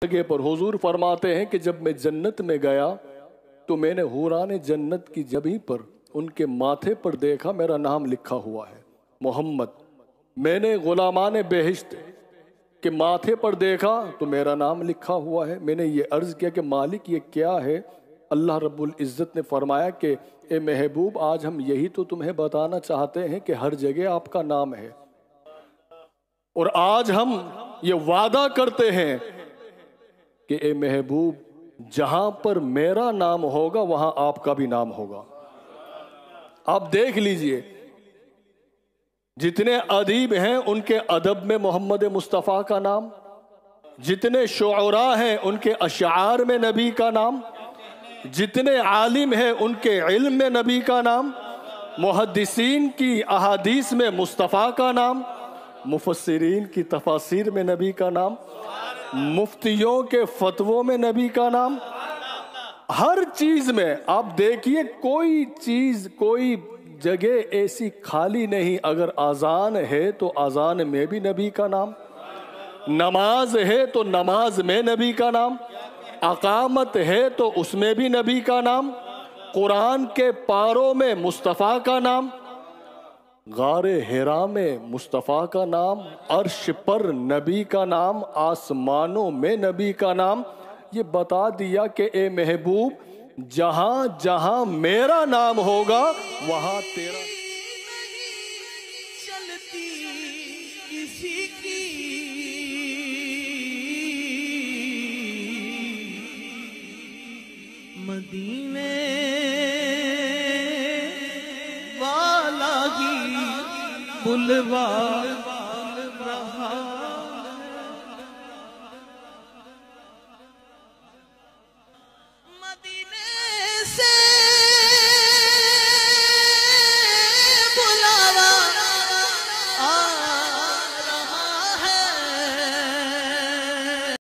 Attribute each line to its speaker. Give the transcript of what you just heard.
Speaker 1: جگہ پر حضور فرماتے ہیں کہ جب میں جنت میں گیا تو میں نے حوران جنت کی جبیں پر ان کے ماتھے پر دیکھا میرا نام لکھا ہوا ہے محمد. میں نے غلامان بہشت کے ماتھے پر دیکھا تو میرا نام لکھا ہوا ہے. میں نے یہ عرض کیا کہ مالک یہ کیا ہے؟ اللہ رب العزت نے فرمایا کہ اے محبوب آج ہم یہی تو تمہیں بتانا چاہتے ہیں کہ ہر جگہ آپ کا نام ہے، اور آج ہم یہ وعدہ کرتے ہیں کہ اے محبوب جہاں پر میرا نام ہوگا وہاں آپ کا بھی نام ہوگا. آپ دیکھ لیجئے جتنے ادیب ہیں ان کے ادب میں محمد مصطفیٰ کا نام، جتنے شعراء ہیں ان کے اشعار میں نبی کا نام، جتنے عالم ہیں ان کے علم میں نبی کا نام، محدثین کی احادیث میں مصطفیٰ کا نام، مفسرین کی تفاسیر میں نبی کا نام، مفتیوں کے فتووں میں نبی کا نام. ہر چیز میں آپ دیکھیے کوئی چیز کوئی جگہ ایسی خالی نہیں. اگر اذان ہے تو اذان میں بھی نبی کا نام، نماز ہے تو نماز میں نبی کا نام، اقامت ہے تو اس میں بھی نبی کا نام، قرآن کے پاروں میں مصطفیٰ کا نام، غار حرا میں مصطفیٰ کا نام، عرش پر نبی کا نام، آسمانوں میں نبی کا نام. یہ بتا دیا کہ اے محبوب جہاں جہاں میرا نام ہوگا وہاں تیرا.
Speaker 2: چلتی کسی کی مدینے والا ہی بلوا